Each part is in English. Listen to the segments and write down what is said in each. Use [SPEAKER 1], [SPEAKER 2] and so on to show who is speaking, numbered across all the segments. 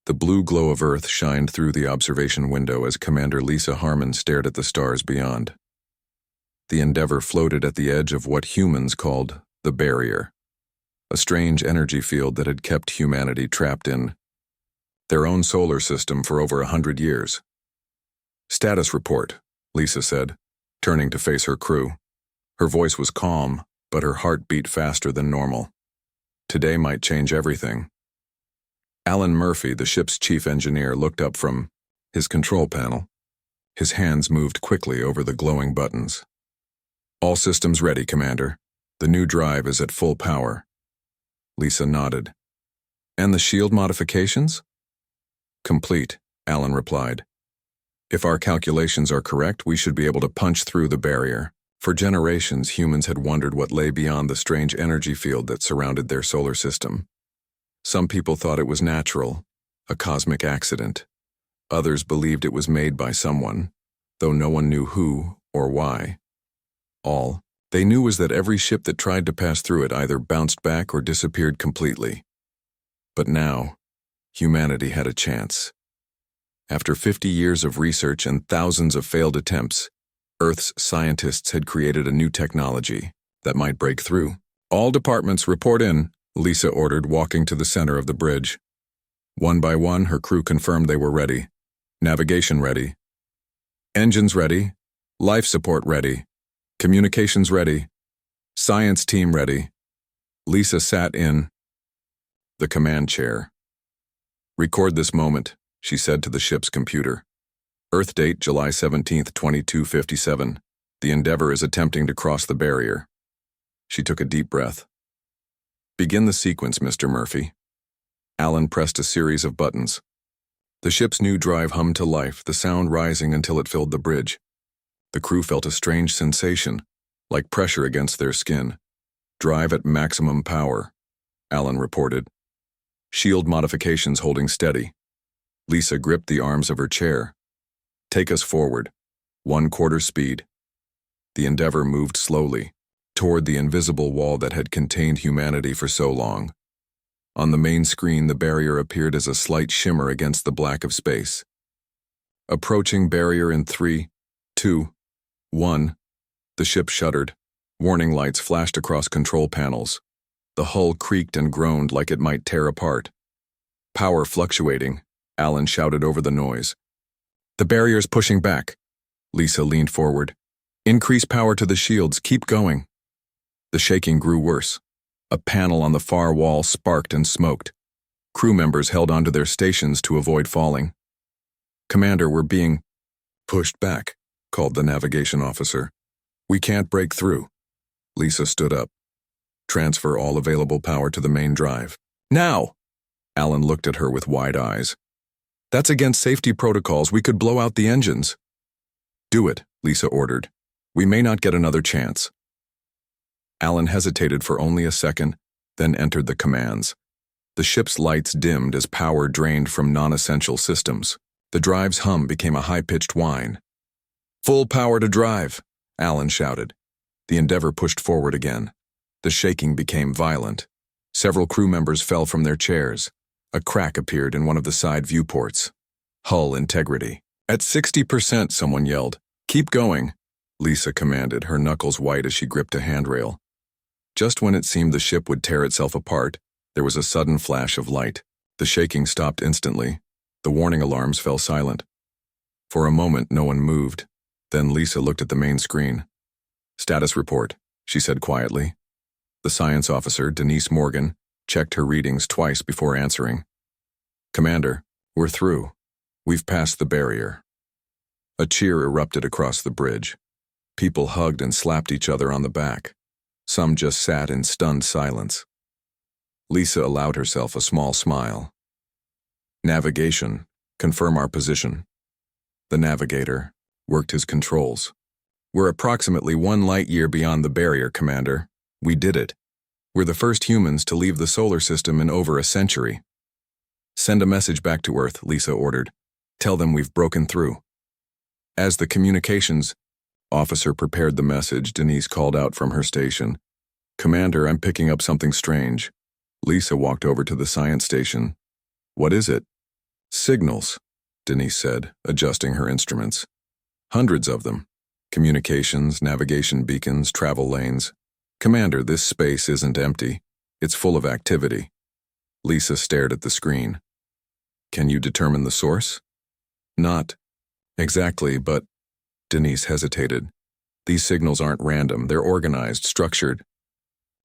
[SPEAKER 1] The blue glow of Earth shined through the observation window as Commander Lisa Harmon stared at the stars beyond. The Endeavour floated at the edge of what humans called the barrier, a strange energy field that had kept humanity trapped in their own solar system for over 100 years. "Status report," Lisa said, turning to face her crew. Her voice was calm, but her heart beat faster than normal. Today might change everything. Alan Murphy, the ship's chief engineer, looked up from his control panel. His hands moved quickly over the glowing buttons. "All systems ready, Commander. The new drive is at full power." Lisa nodded. "And the shield modifications?" "Complete," Alan replied. "If our calculations are correct, we should be able to punch through the barrier." For generations, humans had wondered what lay beyond the strange energy field that surrounded their solar system. Some people thought it was natural, a cosmic accident. Others believed it was made by someone, though no one knew who or why. All they knew was that every ship that tried to pass through it either bounced back or disappeared completely. But now, humanity had a chance. After 50 years of research and thousands of failed attempts, Earth's scientists had created a new technology that might break through. "All departments report in," Lisa ordered, walking to the center of the bridge. One by one, her crew confirmed they were ready. Navigation ready. Engines ready. Life support ready. Communications ready. Science team ready. Lisa sat in the command chair. "Record this moment," she said to the ship's computer. "Earth date July 17th, 2257. The Endeavour is attempting to cross the barrier." She took a deep breath. "Begin the sequence, Mr. Murphy." Alan pressed a series of buttons. The ship's new drive hummed to life, the sound rising until it filled the bridge. The crew felt a strange sensation, like pressure against their skin. "Drive at maximum power," Alan reported. "Shield modifications holding steady." Lisa gripped the arms of her chair. "Take us forward. 1/4 speed." The Endeavour moved slowly, toward the invisible wall that had contained humanity for so long. On the main screen, the barrier appeared as a slight shimmer against the black of space. "Approaching barrier in 3, 2, 1. The ship shuddered. Warning lights flashed across control panels. The hull creaked and groaned like it might tear apart. "Power fluctuating," Alan shouted over the noise. "The barrier's pushing back." Lisa leaned forward. "Increase power to the shields. Keep going." The shaking grew worse. A panel on the far wall sparked and smoked. Crew members held onto their stations to avoid falling. "Commander, we're being pushed back," called the navigation officer. "We can't break through." Lisa stood up. "Transfer all available power to the main drive." "Now!" Alan looked at her with wide eyes. "That's against safety protocols. We could blow out the engines." "Do it," Lisa ordered. "We may not get another chance." Alan hesitated for only a second, then entered the commands. The ship's lights dimmed as power drained from non-essential systems. The drive's hum became a high-pitched whine. "Full power to drive," Alan shouted. The Endeavour pushed forward again. The shaking became violent. Several crew members fell from their chairs. A crack appeared in one of the side viewports. "Hull integrity." "At 60%, someone yelled. "Keep going," Lisa commanded, her knuckles white as she gripped a handrail. Just when it seemed the ship would tear itself apart, there was a sudden flash of light. The shaking stopped instantly. The warning alarms fell silent. For a moment, no one moved. Then Lisa looked at the main screen. "Status report," she said quietly. The science officer, Denise Morgan, checked her readings twice before answering. "Commander, we're through. We've passed the barrier." A cheer erupted across the bridge. People hugged and slapped each other on the back. Some just sat in stunned silence. Lisa allowed herself a small smile. "Navigation, confirm our position." The navigator worked his controls. "We're approximately 1 light-year beyond the barrier, Commander. We did it. We're the first humans to leave the solar system in over a century." "Send a message back to Earth," Lisa ordered. "Tell them we've broken through." As the communications officer prepared the message, Denise called out from her station. "Commander, I'm picking up something strange." Lisa walked over to the science station. "What is it?" Signals, Denise said, adjusting her instruments. Hundreds of them. Communications, navigation beacons, travel lanes. Commander, this space isn't empty. It's full of activity. Lisa stared at the screen. Can you determine the source? Not exactly, but Denise hesitated. These signals aren't random. They're organized, structured.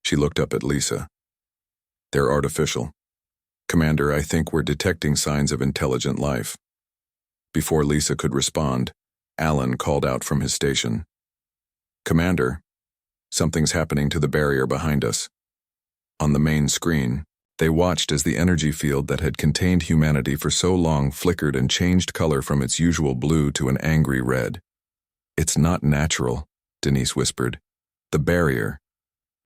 [SPEAKER 1] She looked up at Lisa. They're artificial. Commander, I think we're detecting signs of intelligent life. Before Lisa could respond, Alan called out from his station. Commander, something's happening to the barrier behind us. On the main screen, they watched as the energy field that had contained humanity for so long flickered and changed color from its usual blue to an angry red. It's not natural, Denise whispered. The barrier.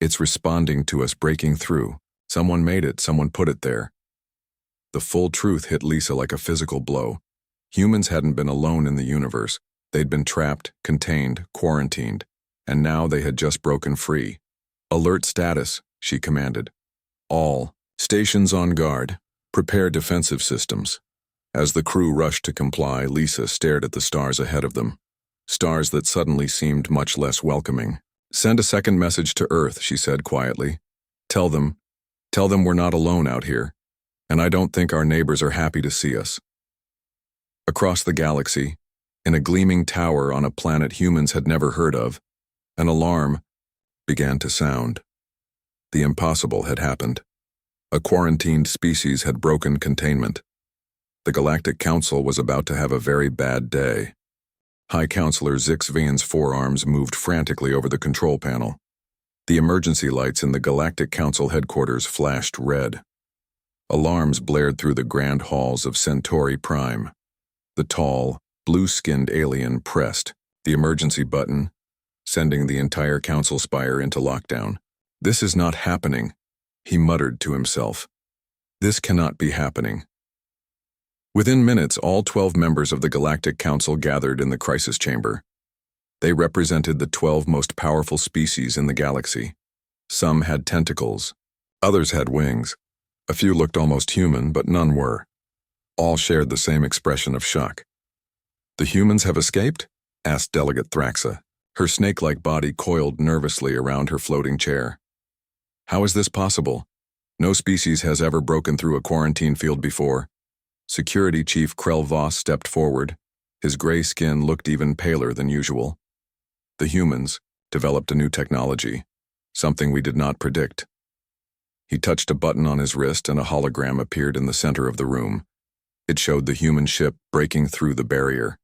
[SPEAKER 1] It's responding to us breaking through. Someone made it, someone put it there. The full truth hit Lisa like a physical blow. Humans hadn't been alone in the universe. They'd been trapped, contained, quarantined, and now they had just broken free. Alert status, she commanded. All stations on guard. Prepare defensive systems. As the crew rushed to comply, Lisa stared at the stars ahead of them. Stars that suddenly seemed much less welcoming. Send a second message to Earth, she said quietly. Tell them we're not alone out here, and I don't think our neighbors are happy to see us. Across the galaxy, in a gleaming tower on a planet humans had never heard of, an alarm began to sound. The impossible had happened. A quarantined species had broken containment. The Galactic Council was about to have a very bad day. High Counselor Zix Vian's forearms moved frantically over the control panel. The emergency lights in the Galactic Council headquarters flashed red. Alarms blared through the grand halls of Centauri Prime. The tall, blue-skinned alien pressed the emergency button, sending the entire council spire into lockdown. This is not happening, he muttered to himself. This cannot be happening. Within minutes, all 12 members of the Galactic Council gathered in the crisis chamber. They represented the 12 most powerful species in the galaxy. Some had tentacles, others had wings. A few looked almost human, but none were. All shared the same expression of shock. The humans have escaped? Asked Delegate Thraxa. Her snake-like body coiled nervously around her floating chair. How is this possible? No species has ever broken through a quarantine field before. Security Chief Krell Voss stepped forward. His gray skin looked even paler than usual. The humans developed a new technology, something we did not predict. He touched a button on his wrist and a hologram appeared in the center of the room. It showed the human ship breaking through the barrier.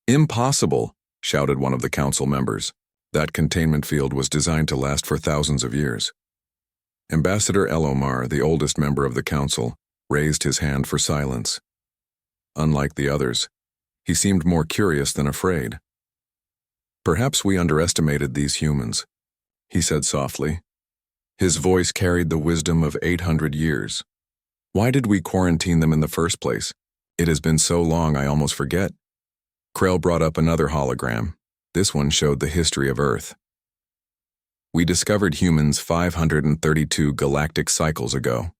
[SPEAKER 1] Impossible, shouted one of the council members. That containment field was designed to last for thousands of years. Ambassador Elomar, the oldest member of the council, raised his hand for silence. Unlike the others, he seemed more curious than afraid. Perhaps we underestimated these humans, he said softly. His voice carried the wisdom of 800 years. Why did we quarantine them in the first place? It has been so long I almost forget. Krell brought up another hologram. This one showed the history of Earth. We discovered humans 532 galactic cycles ago.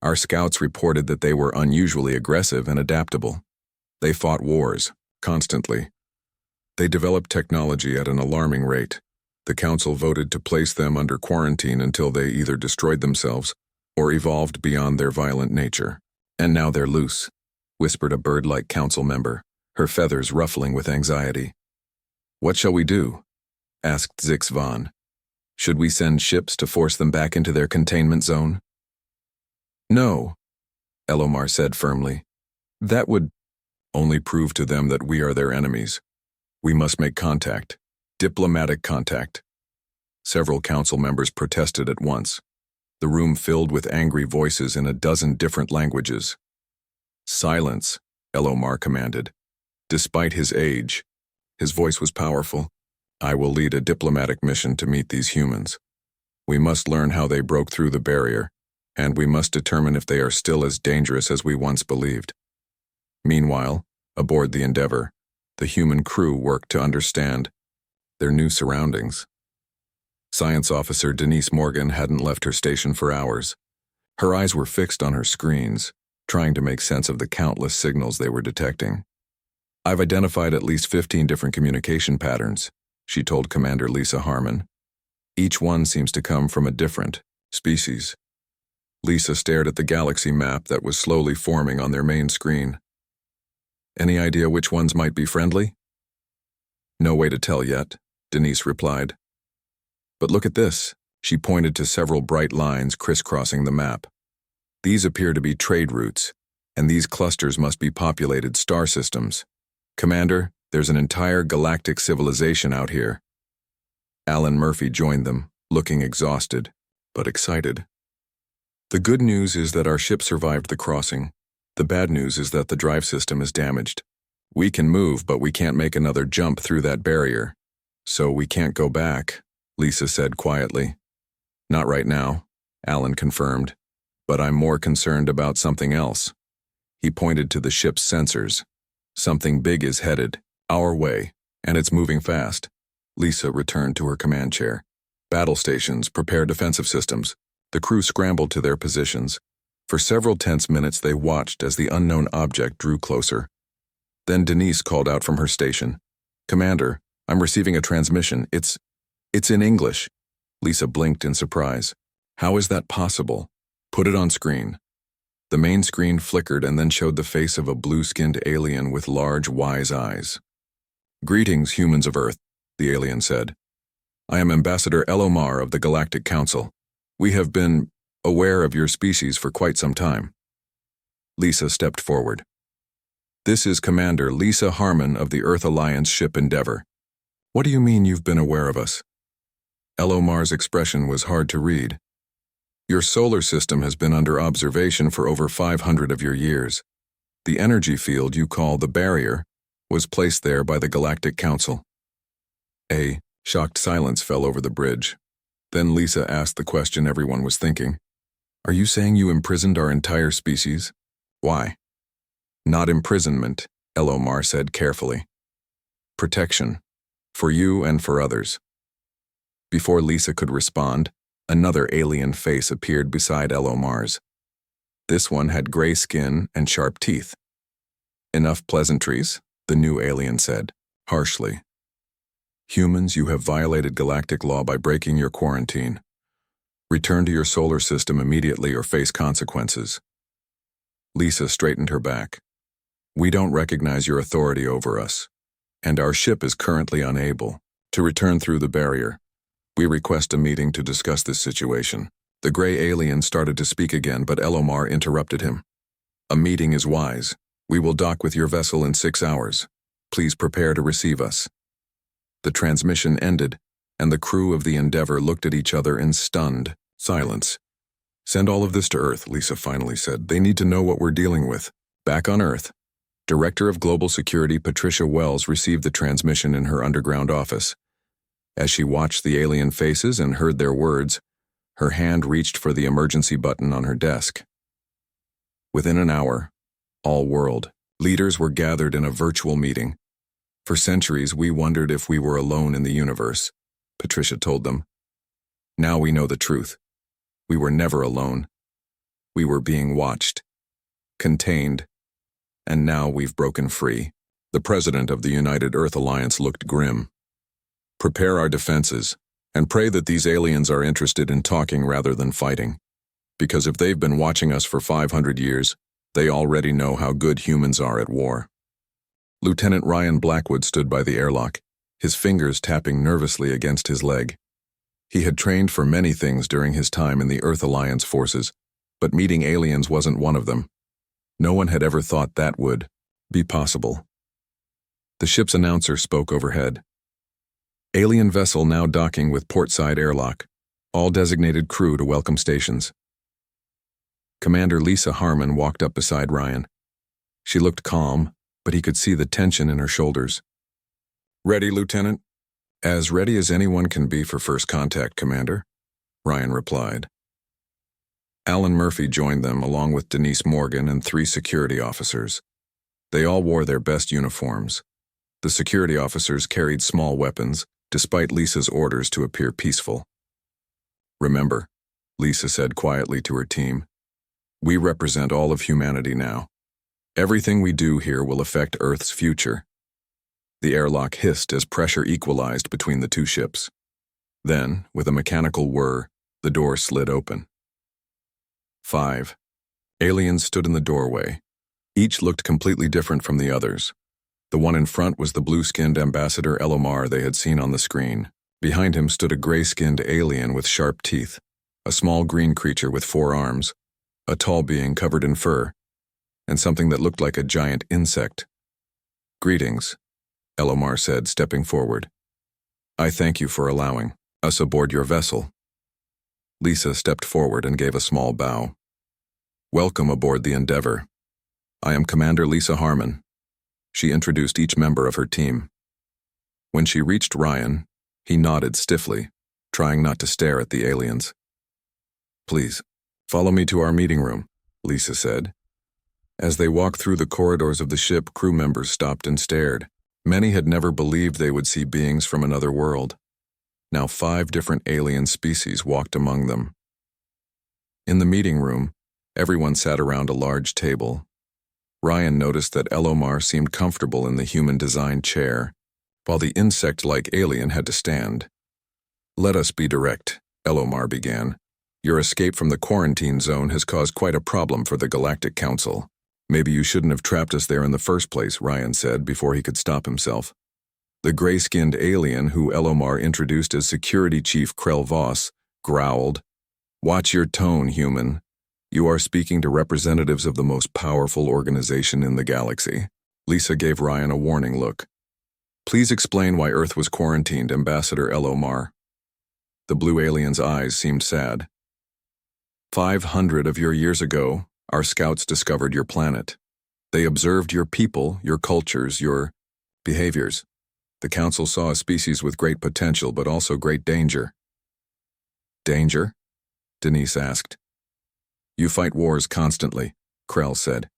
[SPEAKER 1] Our scouts reported that they were unusually aggressive and adaptable. They fought wars, constantly. They developed technology at an alarming rate. The council voted to place them under quarantine until they either destroyed themselves or evolved beyond their violent nature. And now they're loose, whispered a bird-like council member, her feathers ruffling with anxiety. What shall we do? Asked Zix Van. Should we send ships to force them back into their containment zone? No, Elomar said firmly. That would only prove to them that we are their enemies. We must make contact, diplomatic contact. Several council members protested at once. The room filled with angry voices in a dozen different languages. Silence, Elomar commanded. Despite his age, his voice was powerful. I will lead a diplomatic mission to meet these humans. We must learn how they broke through the barrier, and we must determine if they are still as dangerous as we once believed. Meanwhile, aboard the Endeavor, the human crew worked to understand their new surroundings. Science Officer Denise Morgan hadn't left her station for hours. Her eyes were fixed on her screens, trying to make sense of the countless signals they were detecting. "I've identified at least 15 different communication patterns," she told Commander Lisa Harmon. "Each one seems to come from a different species." Lisa stared at the galaxy map that was slowly forming on their main screen. "Any idea which ones might be friendly?" "No way to tell yet," Denise replied. "But look at this." She pointed to several bright lines crisscrossing the map. "These appear to be trade routes, and these clusters must be populated star systems. Commander, there's an entire galactic civilization out here." Alan Murphy joined them, looking exhausted, but excited. "The good news is that our ship survived the crossing. The bad news is that the drive system is damaged. We can move, but we can't make another jump through that barrier. So we can't go back," Lisa said quietly. "Not right now," Alan confirmed, "but I'm more concerned about something else." He pointed to the ship's sensors. "Something big is headed our way, and it's moving fast." Lisa returned to her command chair. "Battle stations, prepare defensive systems." The crew scrambled to their positions. For several tense minutes they watched as the unknown object drew closer. Then Denise called out from her station. "Commander, I'm receiving a transmission. It's in English." Lisa blinked in surprise. "How is that possible? Put it on screen." The main screen flickered and then showed the face of a blue-skinned alien with large, wise eyes. "Greetings, humans of Earth," the alien said. "I am Ambassador Elomar of the Galactic Council. We have been aware of your species for quite some time." Lisa stepped forward. "This is Commander Lisa Harmon of the Earth Alliance ship Endeavor. What do you mean you've been aware of us?" Elomar's expression was hard to read. "Your solar system has been under observation for over 500 of your years. The energy field you call the barrier was placed there by the Galactic Council." A shocked silence fell over the bridge. Then Lisa asked the question everyone was thinking. "Are you saying you imprisoned our entire species? Why?" "Not imprisonment," Elomar said carefully. "Protection. For you and for others." Before Lisa could respond, another alien face appeared beside Elomar's. This one had gray skin and sharp teeth. "Enough pleasantries," the new alien said, harshly. "Humans, you have violated galactic law by breaking your quarantine. Return to your solar system immediately or face consequences." Lisa straightened her back. "We don't recognize your authority over us, and our ship is currently unable to return through the barrier. We request a meeting to discuss this situation." The gray alien started to speak again, but Elomar interrupted him. "A meeting is wise. We will dock with your vessel in 6 hours. Please prepare to receive us." The transmission ended, and the crew of the Endeavor looked at each other in stunned silence. "Send all of this to Earth," Lisa finally said. "They need to know what we're dealing with." Back on Earth, Director of Global Security Patricia Wells received the transmission in her underground office. As she watched the alien faces and heard their words, her hand reached for the emergency button on her desk. Within an hour, all world leaders were gathered in a virtual meeting. "For centuries, we wondered if we were alone in the universe," Patricia told them. "Now we know the truth. We were never alone. We were being watched, contained, and now we've broken free." The president of the United Earth Alliance looked grim. "Prepare our defenses, and pray that these aliens are interested in talking rather than fighting. Because if they've been watching us for 500 years, they already know how good humans are at war." Lieutenant Ryan Blackwood stood by the airlock, his fingers tapping nervously against his leg. He had trained for many things during his time in the Earth Alliance forces, but meeting aliens wasn't one of them. No one had ever thought that would be possible. The ship's announcer spoke overhead. "Alien vessel now docking with portside airlock. All designated crew to welcome stations." Commander Lisa Harmon walked up beside Ryan. She looked calm, but he could see the tension in her shoulders. "Ready, Lieutenant?" "As ready as anyone can be for first contact, Commander," Ryan replied. Alan Murphy joined them along with Denise Morgan and 3 security officers. They all wore their best uniforms. The security officers carried small weapons, despite Lisa's orders to appear peaceful. "Remember," Lisa said quietly to her team, We represent all of humanity now. Everything we do here will affect Earth's future. The airlock hissed as pressure equalized between the two ships. Then, with a mechanical whir, the door slid open. 5 aliens stood in the doorway. Each looked completely different from the others. The one in front was the blue-skinned Ambassador Elomar they had seen on the screen. Behind him stood a gray-skinned alien with sharp teeth, a small green creature with 4 arms, a tall being covered in fur, and something that looked like a giant insect. "Greetings," Elomar said, stepping forward. "I thank you for allowing us aboard your vessel." Lisa stepped forward and gave a small bow. "Welcome aboard the Endeavor. I am Commander Lisa Harmon." She introduced each member of her team. When she reached Ryan, he nodded stiffly, trying not to stare at the aliens. "Please, follow me to our meeting room," Lisa said. As they walked through the corridors of the ship, crew members stopped and stared. Many had never believed they would see beings from another world. Now 5 different alien species walked among them. In the meeting room, everyone sat around a large table. Ryan noticed that Elomar seemed comfortable in the human-designed chair, while the insect-like alien had to stand. "Let us be direct," Elomar began. "Your escape from the quarantine zone has caused quite a problem for the Galactic Council. Maybe you shouldn't have trapped us there in the first place," Ryan said before he could stop himself. The gray-skinned alien, who Elomar introduced as Security Chief Krell Voss, growled, "Watch your tone, human. You are speaking to representatives of the most powerful organization in the galaxy." Lisa gave Ryan a warning look. "Please explain why Earth was quarantined, Ambassador Elomar." The blue alien's eyes seemed sad. 500 of your years ago, our scouts discovered your planet. They observed your people, your cultures, your behaviors. The Council saw a species with great potential, but also great danger." "Danger?" Denise asked. "You fight wars constantly," Krell said.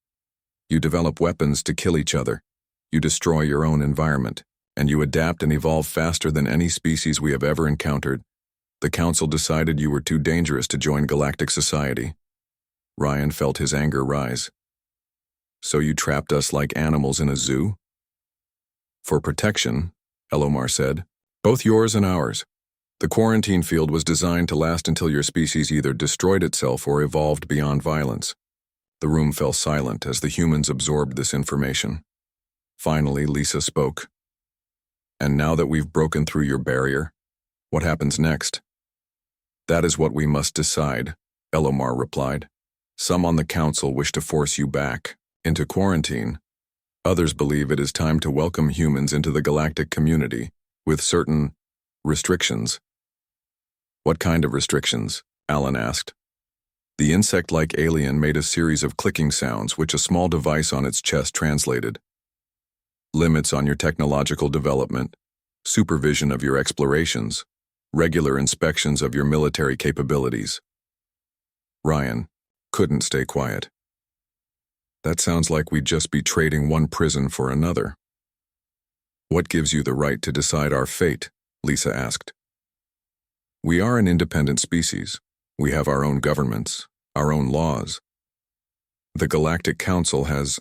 [SPEAKER 1] "You develop weapons to kill each other. You destroy your own environment, and you adapt and evolve faster than any species we have ever encountered. The Council decided you were too dangerous to join galactic society." Ryan felt his anger rise. "So you trapped us like animals in a zoo?" "For protection," Elomar said. "Both yours and ours. The quarantine field was designed to last until your species either destroyed itself or evolved beyond violence." The room fell silent as the humans absorbed this information. Finally, Lisa spoke. "And now that we've broken through your barrier, what happens next?" "That is what we must decide," Elomar replied. "Some on the Council wish to force you back into quarantine. Others believe it is time to welcome humans into the galactic community with certain restrictions." "What kind of restrictions?" Alan asked. The insect-like alien made a series of clicking sounds, which a small device on its chest translated. "Limits on your technological development, supervision of your explorations, regular inspections of your military capabilities." Ryan couldn't stay quiet. "That sounds like we'd just be trading one prison for another." "What gives you the right to decide our fate?" Lisa asked. "We are an independent species. We have our own governments, our own laws. The Galactic Council has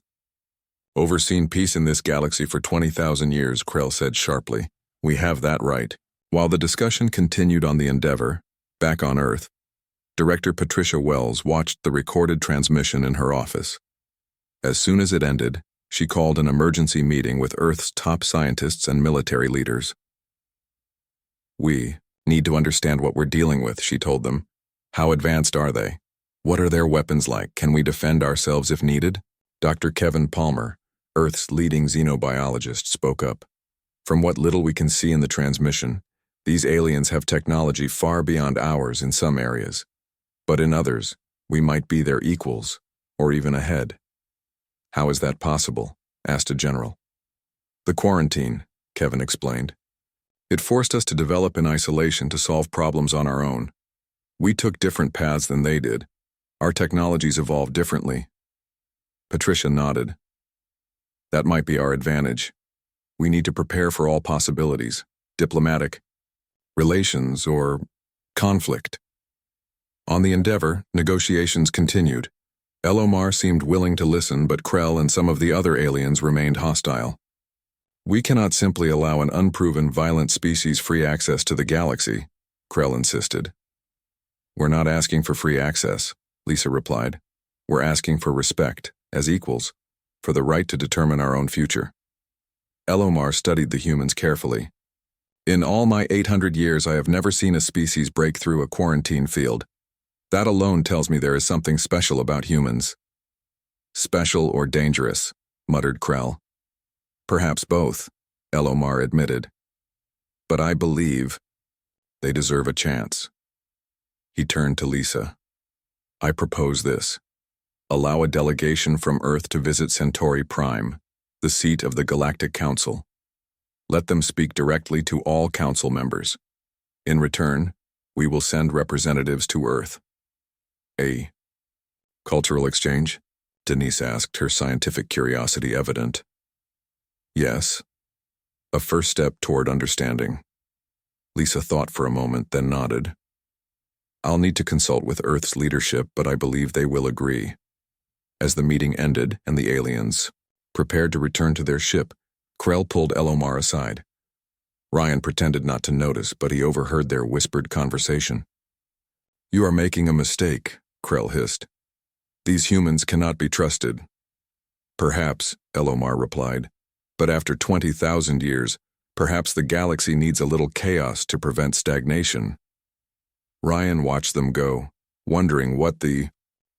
[SPEAKER 1] overseen peace in this galaxy for 20,000 years, Krell said sharply. "We have that right." While the discussion continued on the Endeavor, back on Earth, Director Patricia Wells watched the recorded transmission in her office. As soon as it ended, she called an emergency meeting with Earth's top scientists and military leaders. "We need to understand what we're dealing with," she told them. "How advanced are they? What are their weapons like? Can we defend ourselves if needed?" Dr. Kevin Palmer, Earth's leading xenobiologist, spoke up. "From what little we can see in the transmission, these aliens have technology far beyond ours in some areas. But in others, we might be their equals, or even ahead." "How is that possible?" asked a general. "The quarantine," Kevin explained. "It forced us to develop in isolation to solve problems on our own. We took different paths than they did. Our technologies evolved differently." Patricia nodded. "That might be our advantage. We need to prepare for all possibilities, diplomatic relations, or conflict." On the Endeavor, negotiations continued. Elomar seemed willing to listen, but Krell and some of the other aliens remained hostile. We cannot simply allow an unproven violent species free access to the galaxy, Krell insisted. We're not asking for free access, Lisa replied. We're asking for respect, as equals, for the right to determine our own future. Elomar studied the humans carefully. In all my 800 years, I have never seen a species break through a quarantine field. That alone tells me there is something special about humans. Special or dangerous, muttered Krell. Perhaps both, Elomar admitted. But I believe they deserve a chance. He turned to Lisa. I propose this. Allow a delegation from Earth to visit Centauri Prime, the seat of the Galactic Council. Let them speak directly to all council members. In return, we will send representatives to Earth. A cultural exchange? Denise asked, her scientific curiosity evident. Yes. A first step toward understanding. Lisa thought for a moment, then nodded. I'll need to consult with Earth's leadership, but I believe they will agree. As the meeting ended and the aliens prepared to return to their ship, Krell pulled Elomar aside. Ryan pretended not to notice, but he overheard their whispered conversation. You are making a mistake, Krell hissed. These humans cannot be trusted. Perhaps, Elomar replied, but after 20,000 years, perhaps the galaxy needs a little chaos to prevent stagnation. Ryan watched them go, wondering what the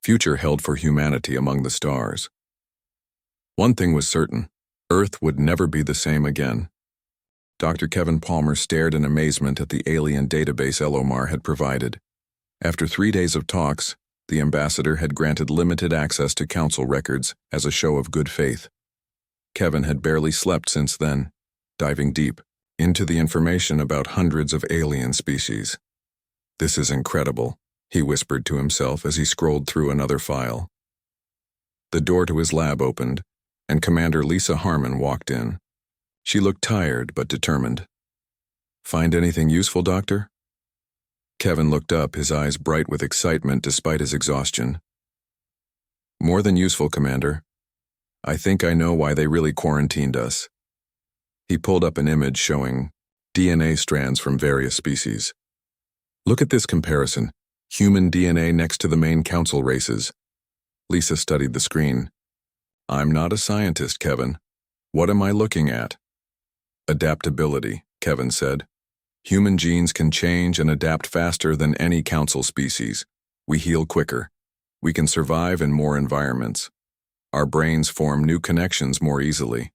[SPEAKER 1] future held for humanity among the stars. One thing was certain, Earth would never be the same again. Dr. Kevin Palmer stared in amazement at the alien database Elomar had provided. After 3 days of talks, the ambassador had granted limited access to council records as a show of good faith. Kevin had barely slept since then, diving deep into the information about hundreds of alien species. This is incredible, he whispered to himself as he scrolled through another file. The door to his lab opened, and Commander Lisa Harmon walked in. She looked tired but determined. Find anything useful, Doctor? Kevin looked up, his eyes bright with excitement despite his exhaustion. More than useful, Commander. I think I know why they really quarantined us. He pulled up an image showing DNA strands from various species. Look at this comparison. Human DNA next to the main council races. Lisa studied the screen. I'm not a scientist, Kevin. What am I looking at? Adaptability, Kevin said. Human genes can change and adapt faster than any council species. We heal quicker. We can survive in more environments. Our brains form new connections more easily.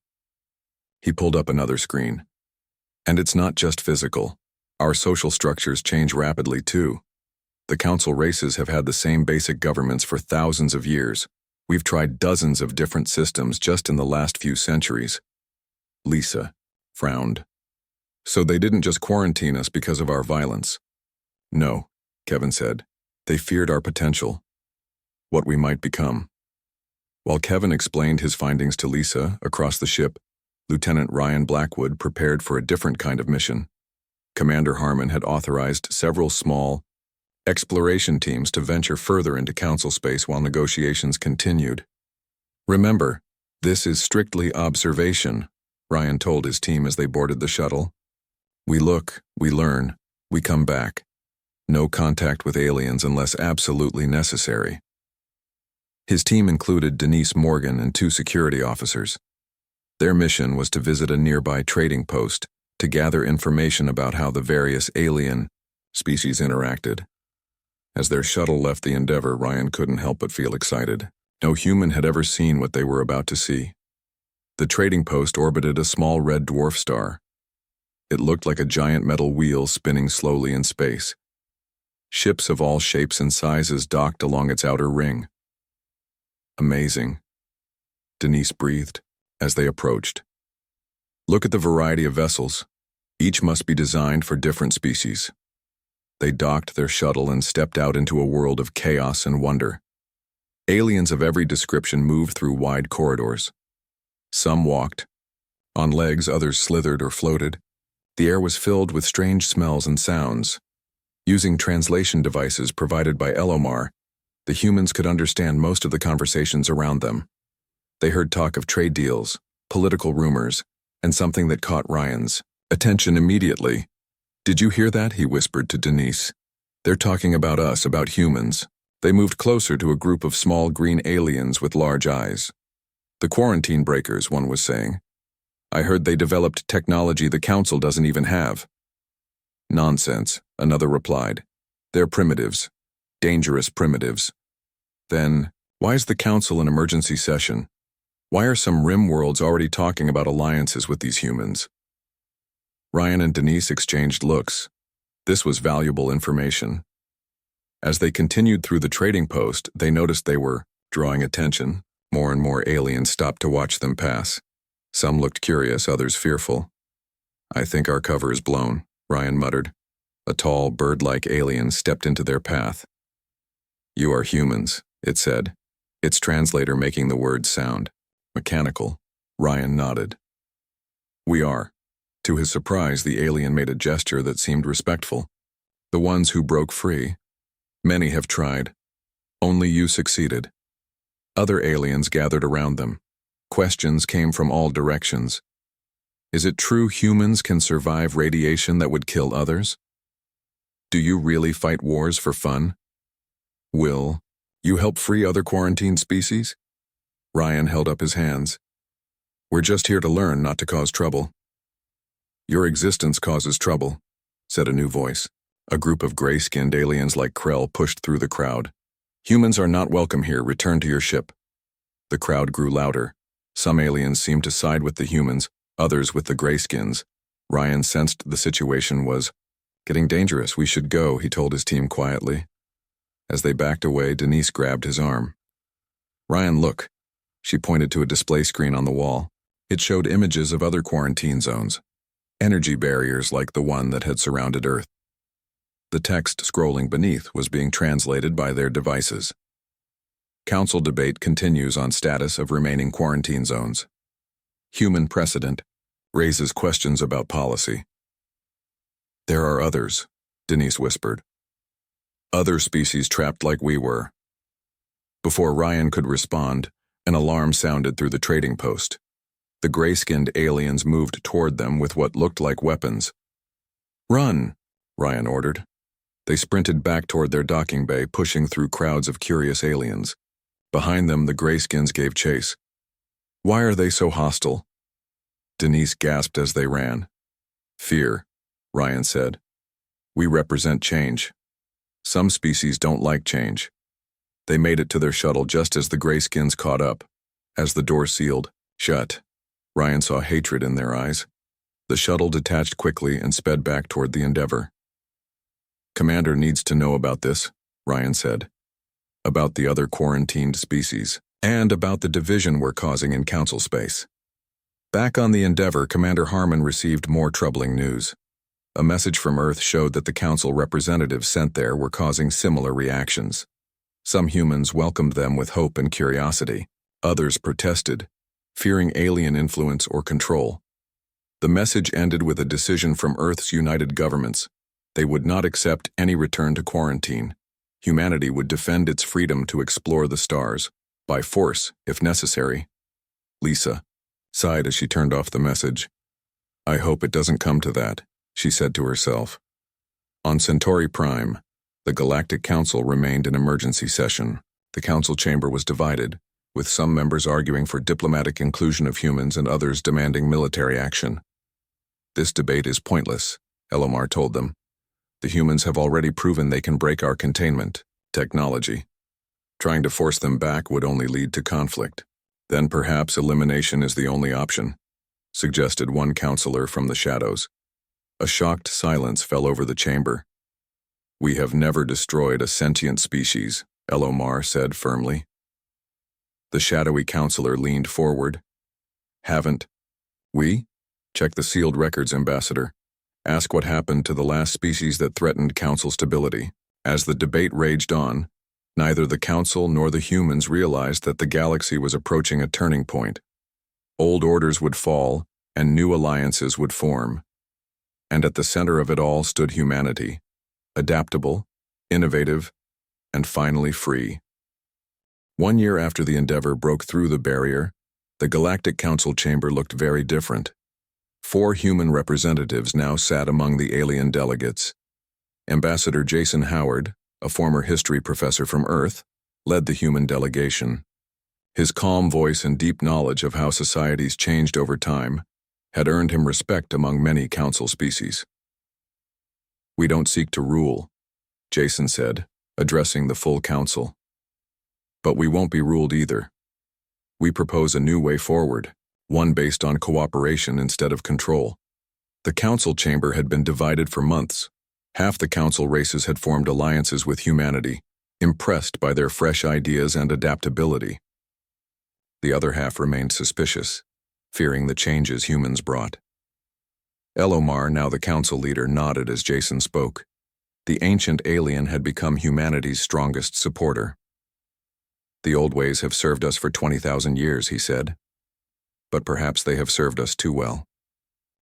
[SPEAKER 1] He pulled up another screen. And it's not just physical. Our social structures change rapidly too. The council races have had the same basic governments for thousands of years. We've tried dozens of different systems just in the last few centuries. Lisa frowned. So they didn't just quarantine us because of our violence. No, Kevin said. They feared our potential. What we might become. While Kevin explained his findings to Lisa across the ship, Lieutenant Ryan Blackwood prepared for a different kind of mission. Commander Harmon had authorized several small exploration teams to venture further into council space while negotiations continued. Remember, this is strictly observation, Ryan told his team as they boarded the shuttle. We look, we learn, we come back. No contact with aliens unless absolutely necessary. His team included Denise Morgan and 2 security officers. Their mission was to visit a nearby trading post to gather information about how the various alien species interacted. As their shuttle left the Endeavor, Ryan couldn't help but feel excited. No human had ever seen what they were about to see. The trading post orbited a small red dwarf star. It looked like a giant metal wheel spinning slowly in space. Ships of all shapes and sizes docked along its outer ring. Amazing, Denise breathed as they approached. Look at the variety of vessels. Each must be designed for different species. They docked their shuttle and stepped out into a world of chaos and wonder. Aliens of every description moved through wide corridors. Some walked. On legs, others slithered or floated. The air was filled with strange smells and sounds. Using translation devices provided by Elomar, The humans could understand most of the conversations around them. They heard talk of trade deals, political rumors, and something that caught Ryan's attention immediately. "Did you hear that?" he whispered to Denise. "They're talking about us, about humans." They moved closer to a group of small green aliens with large eyes. "The quarantine breakers," one was saying. "I heard they developed technology the Council doesn't even have." "Nonsense," another replied. "They're primitives. Dangerous primitives." Then, why is the Council in emergency session? Why are some rim worlds already talking about alliances with these humans? Ryan and Denise exchanged looks. This was valuable information. As they continued through the trading post, they noticed they were drawing attention. More and more aliens stopped to watch them pass. Some looked curious, others fearful. "I think our cover is blown," Ryan muttered. A tall, bird-like alien stepped into their path. "You are humans," it said, its translator making the words sound mechanical. Ryan nodded. "We are." To his surprise, the alien made a gesture that seemed respectful. "The ones who broke free. Many have tried. Only you succeeded." Other aliens gathered around them. Questions came from all directions. Is it true humans can survive radiation that would kill others? Do you really fight wars for fun? Will you help free other quarantined species? Ryan held up his hands. "We're just here to learn, not to cause trouble." "Your existence causes trouble," said a new voice. A group of gray-skinned aliens like Krell pushed through the crowd. "Humans are not welcome here. Return to your ship." The crowd grew louder. Some aliens seemed to side with the humans, others with the grayskins. Ryan sensed the situation was getting dangerous. "We should go," he told his team quietly. As they backed away, Denise grabbed his arm. "Ryan, look." She pointed to a display screen on the wall. It showed images of other quarantine zones, energy barriers like the one that had surrounded Earth. The text scrolling beneath was being translated by their devices. Council debate continues on status of remaining quarantine zones. Human precedent raises questions about policy. "There are others," Denise whispered. "Other species trapped like we were." Before Ryan could respond, an alarm sounded through the trading post. The gray-skinned aliens moved toward them with what looked like weapons. "Run," Ryan ordered. They sprinted back toward their docking bay, pushing through crowds of curious aliens. Behind them, the grayskins gave chase. "Why are they so hostile?" Denise gasped as they ran. "Fear," Ryan said. "We represent change. Some species don't like change." They made it to their shuttle just as the grayskins caught up. As the door sealed shut, Ryan saw hatred in their eyes. The shuttle detached quickly and sped back toward the Endeavor. "Commander needs to know about this," Ryan said. "About the other quarantined species, and about the division we're causing in Council space." Back on the Endeavor, Commander Harmon received more troubling news. A message from Earth showed that the Council representatives sent there were causing similar reactions. Some humans welcomed them with hope and curiosity. Others protested, fearing alien influence or control. The message ended with a decision from Earth's united governments. They would not accept any return to quarantine. Humanity would defend its freedom to explore the stars, by force, if necessary. Lisa sighed as she turned off the message. "I hope it doesn't come to that," she said to herself. On Centauri Prime, the Galactic Council remained in emergency session. The council chamber was divided, with some members arguing for diplomatic inclusion of humans and others demanding military action. "This debate is pointless," Elomar told them. "The humans have already proven they can break our containment technology. Trying to force them back would only lead to conflict. Then perhaps elimination is the only option," suggested one counselor from the shadows. A shocked silence fell over the chamber. "We have never destroyed a sentient species," Elomar said firmly. The shadowy counselor leaned forward. "Haven't we? Check the sealed records, Ambassador. Ask what happened to the last species that threatened Council stability." As the debate raged on, neither the Council nor the humans realized that the galaxy was approaching a turning point. Old orders would fall, and new alliances would form. And at the center of it all stood humanity, adaptable, innovative, and finally free. 1 year after the Endeavor broke through the barrier, the Galactic Council chamber looked very different. 4 human representatives now sat among the alien delegates. Ambassador Jason Howard, a former history professor from Earth, led the human delegation. His calm voice and deep knowledge of how societies changed over time had earned him respect among many council species. "We don't seek to rule," Jason said, addressing the full council. "But we won't be ruled either. We propose a new way forward, one based on cooperation instead of control." The council chamber had been divided for months. Half the council races had formed alliances with humanity, impressed by their fresh ideas and adaptability. The other half remained suspicious, fearing the changes humans brought. Elomar, now the council leader, nodded as Jason spoke. The ancient alien had become humanity's strongest supporter. "The old ways have served us for 20,000 years, he said. But perhaps they have served us too well.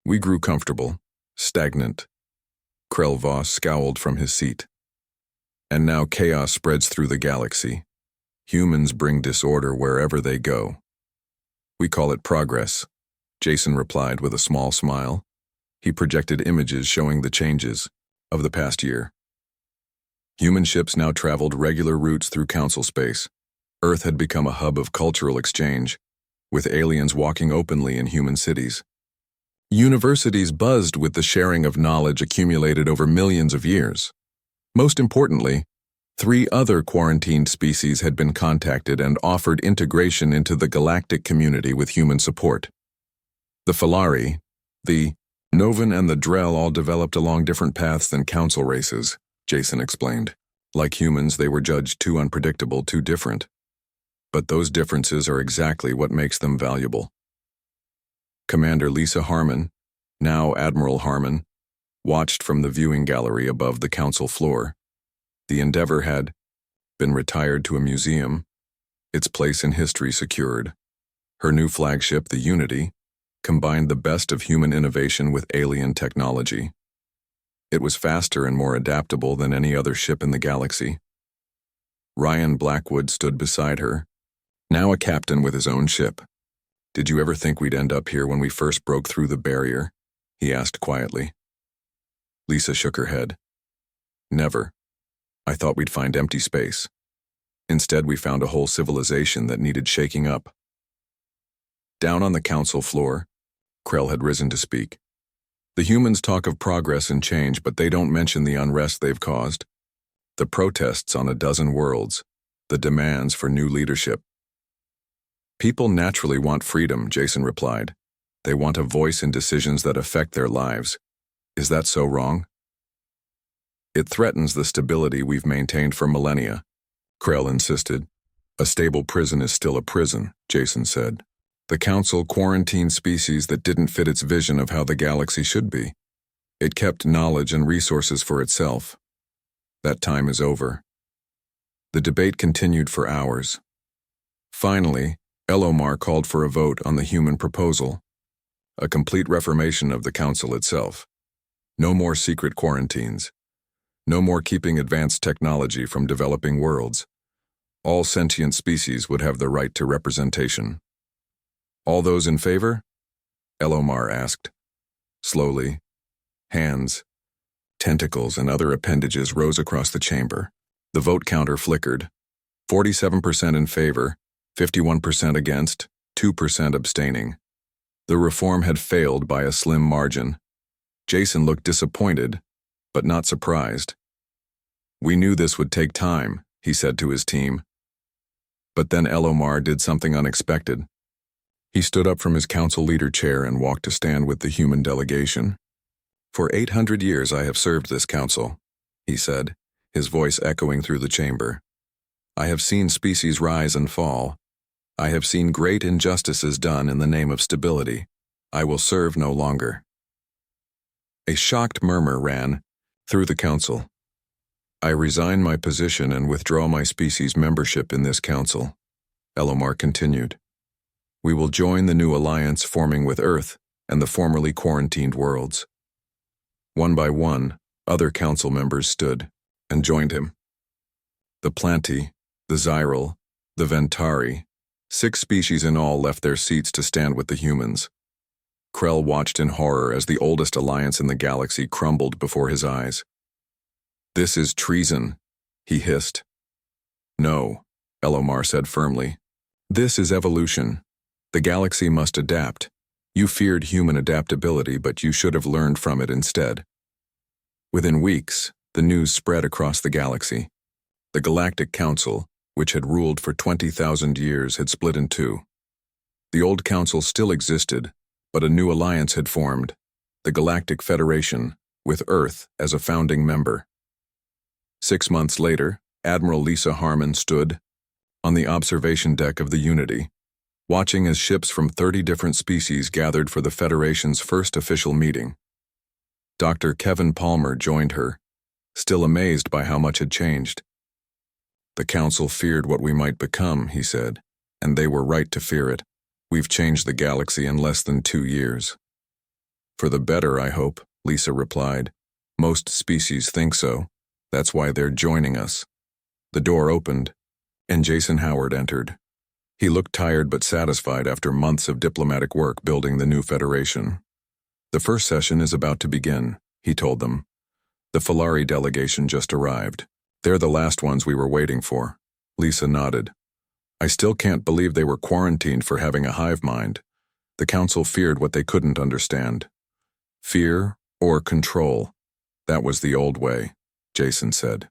[SPEAKER 1] We grew comfortable, stagnant. Krell Voss scowled from his seat. And now chaos spreads through the galaxy. Humans bring disorder wherever they go. We call it progress, Jason replied with a small smile. He projected images showing the changes of the past year. Human ships now traveled regular routes through council space. Earth had become a hub of cultural exchange, with aliens walking openly in human cities. Universities buzzed with the sharing of knowledge accumulated over millions of years. Most importantly, 3 other quarantined species had been contacted and offered integration into the galactic community with human support. The Falari, the Novan and the Drell all developed along different paths than council races, Jason explained. Like humans, they were judged too unpredictable, too different. But those differences are exactly what makes them valuable. Commander Lisa Harmon, now Admiral Harmon, watched from the viewing gallery above the council floor. The Endeavor had been retired to a museum, its place in history secured. Her new flagship, the Unity, combined the best of human innovation with alien technology. It was faster and more adaptable than any other ship in the galaxy. Ryan Blackwood stood beside her, now a captain with his own ship. "Did you ever think we'd end up here when we first broke through the barrier?" he asked quietly. Lisa shook her head. "Never. I thought we'd find empty space. Instead, we found a whole civilization that needed shaking up." Down on the council floor, Krell had risen to speak. "The humans talk of progress and change, but they don't mention the unrest they've caused. The protests on a dozen worlds, the demands for new leadership." "People naturally want freedom," Jason replied. "They want a voice in decisions that affect their lives. Is that so wrong?" "It threatens the stability we've maintained for millennia," Krell insisted. "A stable prison is still a prison," Jason said. "The Council quarantined species that didn't fit its vision of how the galaxy should be. It kept knowledge and resources for itself. That time is over." The debate continued for hours. Finally, Elomar called for a vote on the human proposal. A complete reformation of the Council itself. No more secret quarantines. No more keeping advanced technology from developing worlds. All sentient species would have the right to representation. "All those in favor?" Elomar asked. Slowly, hands, tentacles, and other appendages rose across the chamber. The vote counter flickered. 47% in favor, 51% against, 2% abstaining. The reform had failed by a slim margin. Jason looked disappointed, but not surprised. "We knew this would take time," he said to his team. But then Elomar did something unexpected. He stood up from his council leader chair and walked to stand with the human delegation. "For 800 years I have served this council," he said, his voice echoing through the chamber. "I have seen species rise and fall. I have seen great injustices done in the name of stability. I will serve no longer." A shocked murmur ran through the council. "I resign my position and withdraw my species' membership in this council," Elomar continued. "We will join the new alliance forming with Earth and the formerly quarantined worlds." One by one, other council members stood and joined him. The Planti, the Zyral, The Ventari, 6 species in all, left their seats to stand with the humans. Krell watched in horror as the oldest alliance in the galaxy crumbled before his eyes. "This is treason," he hissed. "No," Elomar said firmly. "This is evolution. The galaxy must adapt. You feared human adaptability, but you should have learned from it instead." Within weeks, the news spread across the galaxy. The Galactic Council, which had ruled for 20,000 years, had split in two. The old council still existed, but a new alliance had formed, the Galactic Federation, with Earth as a founding member. 6 months later, Admiral Lisa Harmon stood on the observation deck of the Unity, watching as ships from 30 different species gathered for the Federation's first official meeting. Dr. Kevin Palmer joined her, still amazed by how much had changed. "The Council feared what we might become," he said, "and they were right to fear it. We've changed the galaxy in less than 2 years." "For the better, I hope," Lisa replied. "Most species think so. That's why they're joining us." The door opened, and Jason Howard entered. He looked tired but satisfied after months of diplomatic work building the new Federation. "The first session is about to begin," he told them. "The Falari delegation just arrived. They're the last ones we were waiting for." Lisa nodded. "I still can't believe they were quarantined for having a hive mind. The Council feared what they couldn't understand. Fear or control. That was the old way," Jason said.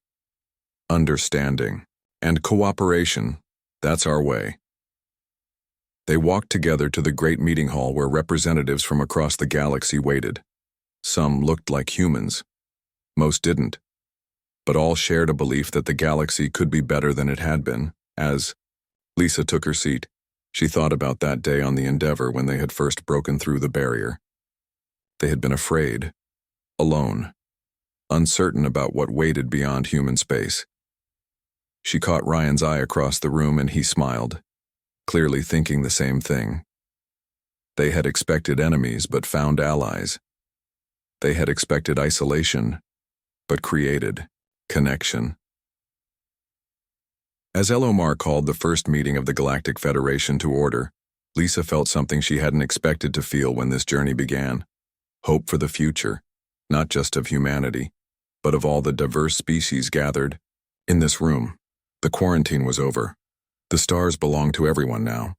[SPEAKER 1] "Understanding and cooperation, that's our way." They walked together to the great meeting hall where representatives from across the galaxy waited. Some looked like humans. Most didn't. But all shared a belief that the galaxy could be better than it had been. As Lisa took her seat, she thought about that day on the Endeavor when they had first broken through the barrier. They had been afraid, alone, uncertain about what waited beyond human space. She caught Ryan's eye across the room and he smiled, clearly thinking the same thing. They had expected enemies but found allies. They had expected isolation, but created connection. As Elomar called the first meeting of the Galactic Federation to order, Lisa felt something she hadn't expected to feel when this journey began. Hope for the future, not just of humanity, but of all the diverse species gathered in this room. The quarantine was over. The stars belonged to everyone now.